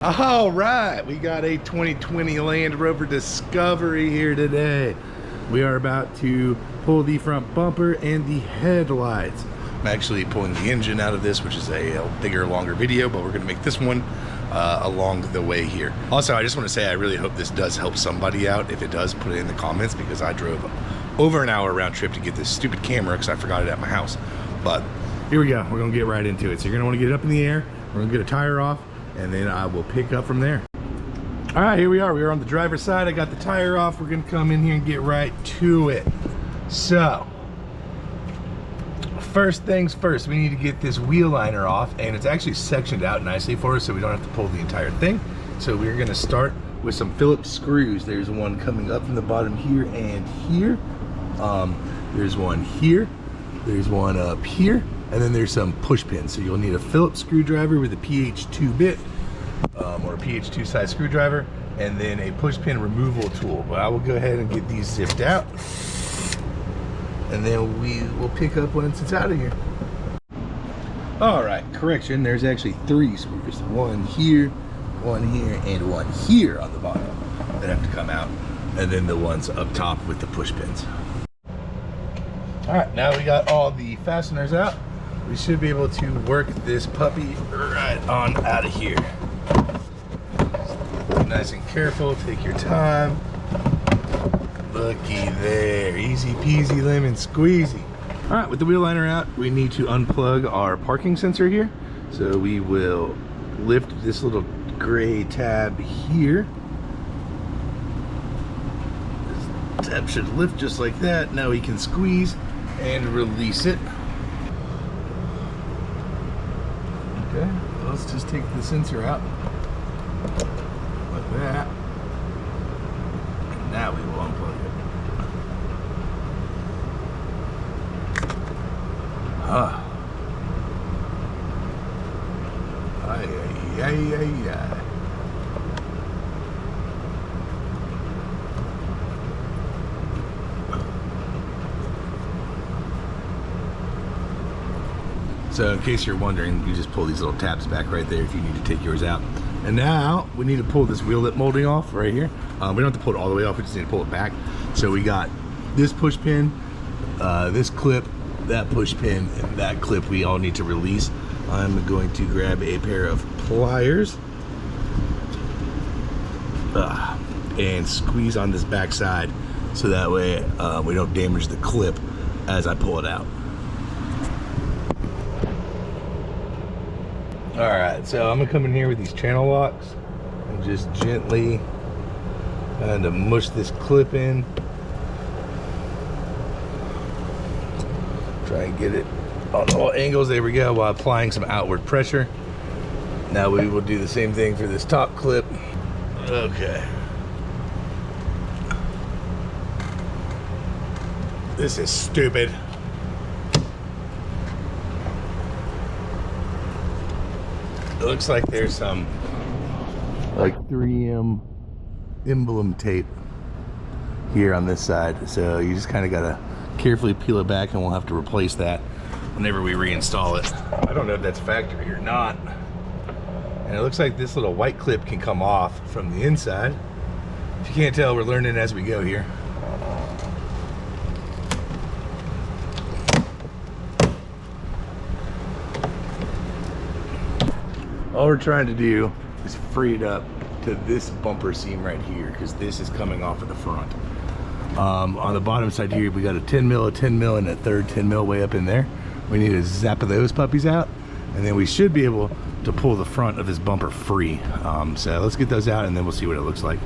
All right, we got a 2020 Land Rover Discovery here today. We are about to pull the front bumper and the headlights. I'm actually pulling the engine out of this, which is a bigger, longer video, but we're gonna make this one along the way here. Also, I just wanna say I really hope this does help somebody out. If it does, put it in the comments, because I drove over an hour round trip to get this stupid camera because I forgot it at my house. But here we go, we're gonna get right into it. So you're gonna wanna get it up in the air, we're gonna get a tire off, and then I will pick up from there. All right, here we are. We are on the driver's side. I got the tire off. We're gonna come in here and get right to it. So, first things first, we need to get this wheel liner off, and it's actually sectioned out nicely for us so we don't have to pull the entire thing. So we're gonna start with some Phillips screws. There's one coming up from the bottom here and here. There's one here. There's one up here. And then there's some push pins. So you'll need a Phillips screwdriver with a PH2 bit, or a PH2 size screwdriver, and then a push pin removal tool. But I will go ahead and get these zipped out, and then we will pick up once it's out of here. All right, correction, there's actually 3 screws. One here, and one here on the bottom that have to come out, and then the ones up top with the push pins. All right, now we got all the fasteners out. We should be able to work this puppy right on out of here. Nice and careful, take your time. Looky there, easy peasy lemon squeezy. All right, with the wheel liner out, we need to unplug our parking sensor here. So we will lift this little gray tab here. This tab should lift just like that. Now we can squeeze and release it. Okay, let's just take the sensor out like that, and now we will unplug it. Ay, ay, ay, ay, ay. So in case you're wondering, you just pull these little tabs back right there if you need to take yours out. And now we need to pull this wheel lip molding off right here. We don't have to pull it all the way off, we just need to pull it back. So we got this push pin, this clip, that push pin, and that clip we all need to release. I'm going to grab a pair of pliers and squeeze on this back side so that way we don't damage the clip as I pull it out. All right, so I'm gonna come in here with these channel locks and just gently kind of mush this clip in. Try and get it on all angles, there we go, while applying some outward pressure. Now we will do the same thing for this top clip. Okay. This is stupid. It looks like there's some like 3M emblem tape here on this side, so you just kind of gotta carefully peel it back, and we'll have to replace that whenever we reinstall it. I don't know if that's factory or not. And it looks like this little white clip can come off from the inside. If you can't tell, we're learning as we go here. All we're trying to do is free it up to this bumper seam right here, because this is coming off of the front. On the bottom side here, we got a 10 mil, a 10 mil, and a third 10 mil way up in there. We need to zap those puppies out, and then we should be able to pull the front of this bumper free. So let's get those out, and then we'll see what it looks like.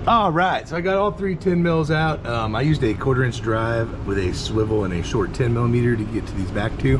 All right, so I got all 3 10 mils out. I used a 1/4 inch drive with a swivel and a short 10 millimeter to get to these back two.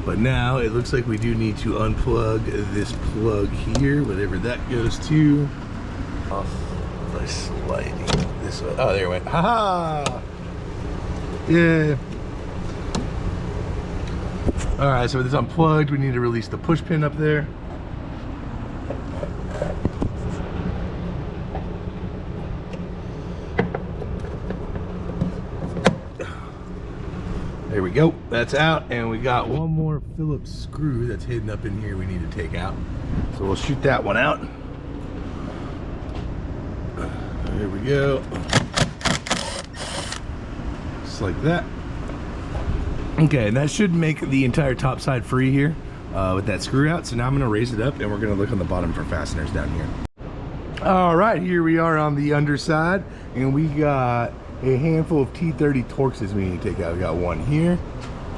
But now it looks like we do need to unplug this plug here, whatever that goes to. Off by sliding this way. Oh, there it went. Haha! Yeah. All right, so with this unplugged, we need to release the push pin up there. There we go, that's out, and we got one more Phillips screw that's hidden up in here we need to take out. So we'll shoot that one out. There we go. Just like that. Okay, and that should make the entire top side free here with that screw out. So now I'm gonna raise it up and we're gonna look on the bottom for fasteners down here. All right, here we are on the underside, and we got a handful of T30 Torxes we need to take out. We got one here,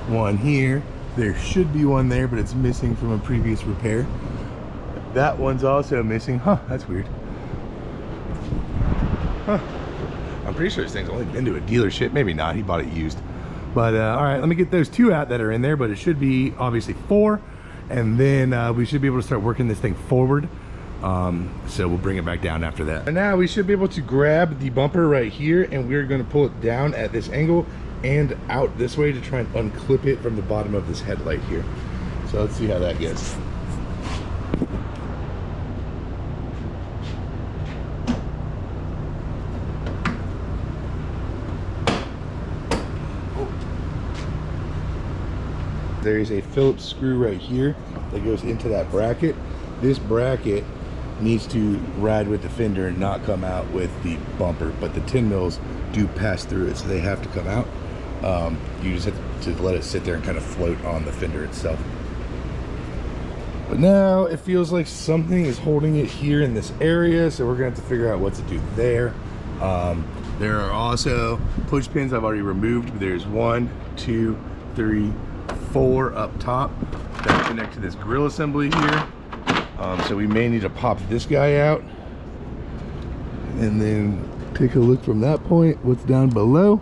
one here. There should be one there, but it's missing from a previous repair. That one's also missing. Huh, that's weird. Huh. I'm pretty sure this thing's only been to a dealership. Maybe not, he bought it used. But all right, let me get those two out that are in there, but it should be obviously 4. And then we should be able to start working this thing forward. So we'll bring it back down after that. And now we should be able to grab the bumper right here, and we're going to pull it down at this angle and out this way to try and unclip it from the bottom of this headlight here. So let's see how that gets. There's a Phillips screw right here that goes into that bracket. This bracket needs to ride with the fender and not come out with the bumper, but the 10 mils do pass through it, so they have to come out. You just have to let it sit there and kind of float on the fender itself. But now it feels like something is holding it here in this area, so we're gonna have to figure out what to do there. There are also push pins I've already removed, but there's 1, 2, 3, 4 up top that connect to this grill assembly here. So we may need to pop this guy out and then take a look from that point what's down below.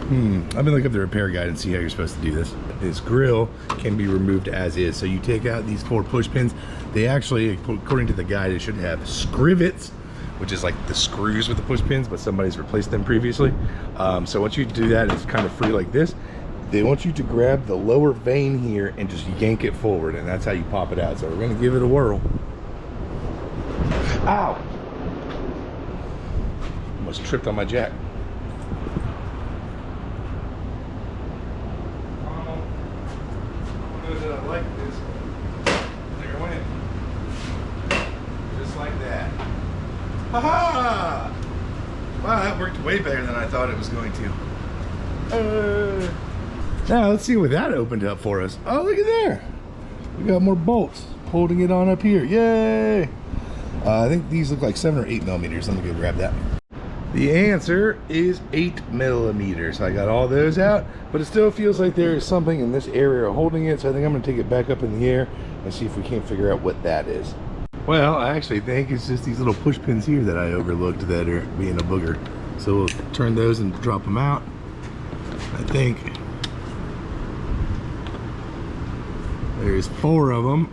I've been looking up the repair guide and see how you're supposed to do this. This grill can be removed as is. So you take out these 4 push pins. They actually, according to the guide, it should have scrivets, which is like the screws with the push pins, but somebody's replaced them previously. So once you do that, it's kind of free like this. They want you to grab the lower vane here and just yank it forward, and that's how you pop it out. So we're gonna give it a whirl. Ow! Almost tripped on my jack. I like this. There it went. Just like that. Ha-ha! Wow, that worked way better than I thought it was going to. Now let's see what that opened up for us. Oh, look at there. We got more bolts holding it on up here. Yay! I think these look like 7 or 8 millimeters. Let me go grab that. The answer is 8 millimeters. I got all those out, but it still feels like there is something in this area holding it. So I think I'm gonna take it back up in the air and see if we can't figure out what that is. Well, I actually think it's just these little push pins here that I overlooked that are being a booger. So we'll turn those and drop them out. I think there's 4 of them.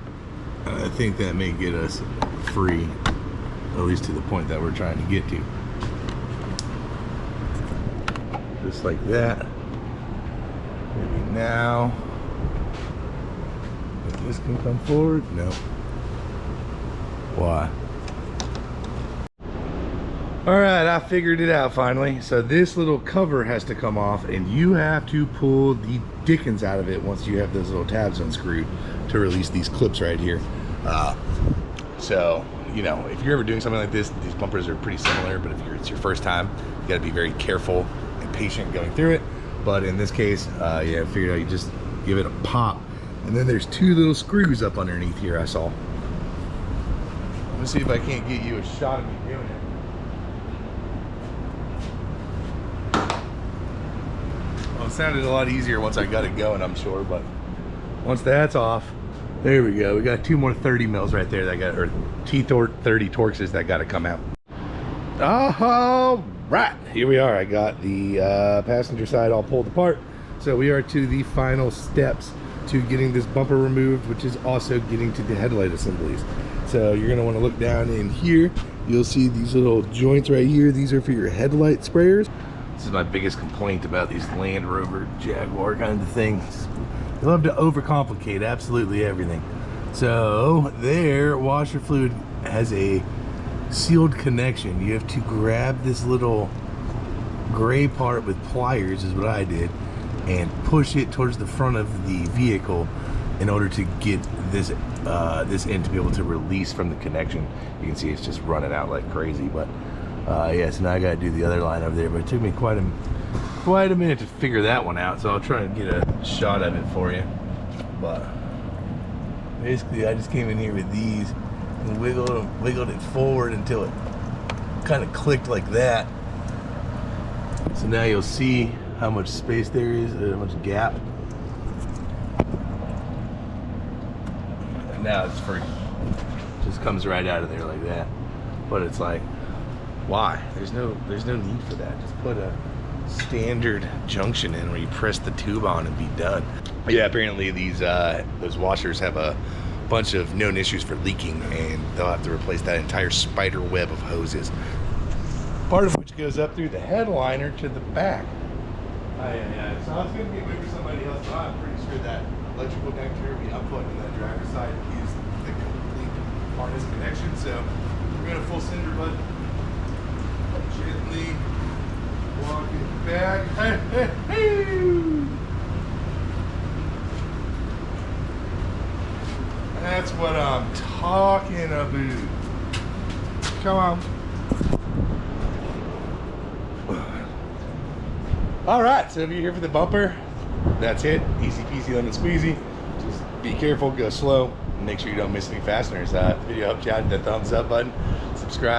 I think that may get us free, at least to the point that we're trying to get to. Just like that. Maybe now. If this can come forward? No. Why? All right, I figured it out finally. So this little cover has to come off, and you have to pull the dickens out of it once you have those little tabs unscrewed to release these clips right here. So, you know, if you're ever doing something like this, these bumpers are pretty similar, but if it's your first time, you gotta be very careful and patient going through it. But in this case, yeah, I figured out you just give it a pop. And then there's 2 little screws up underneath here I saw. Let me see if I can't get you a shot of me doing it. Well, it sounded a lot easier once I got it going, I'm sure, but once that's off, there we go. We got 2 more 30 mils right there that got, or T30 Torxes that got to come out. All right, here we are. I got the passenger side all pulled apart. So we are to the final steps to getting this bumper removed, which is also getting to the headlight assemblies. So you're gonna wanna look down in here. You'll see these little joints right here. These are for your headlight sprayers. This is my biggest complaint about these Land Rover Jaguar kind of things. They love to overcomplicate absolutely everything. So their washer fluid has a sealed connection. You have to grab this little gray part with pliers, is what I did, and push it towards the front of the vehicle in order to get this this end to be able to release from the connection. You can see it's just running out like crazy. But yeah, so now I gotta do the other line over there, but it took me quite a minute to figure that one out, so I'll try and get a shot of it for you. But basically I just came in here with these and wiggled it forward until it kind of clicked like that. So now you'll see how much space there is, how much gap. And now it's free. Just comes right out of there like that. But it's like, why? There's no need for that. Just put a standard junction in where you press the tube on and be done. Yeah, apparently these those washers have a bunch of known issues for leaking, and they'll have to replace that entire spider web of hoses, part of which goes up through the headliner to the back. Yeah. So I was going to get maybe somebody else, but I'm pretty sure that electrical connector we output in that driver's side is the complete harness connection. So we're going to full cinder button, gently walk it back. That's what I'm talking about. Come on. All right, so if you're here for the bumper, that's it. Easy peasy lemon squeezy. Just be careful, go slow, and make sure you don't miss any fasteners. If the video helped you out, hit that thumbs up button, subscribe.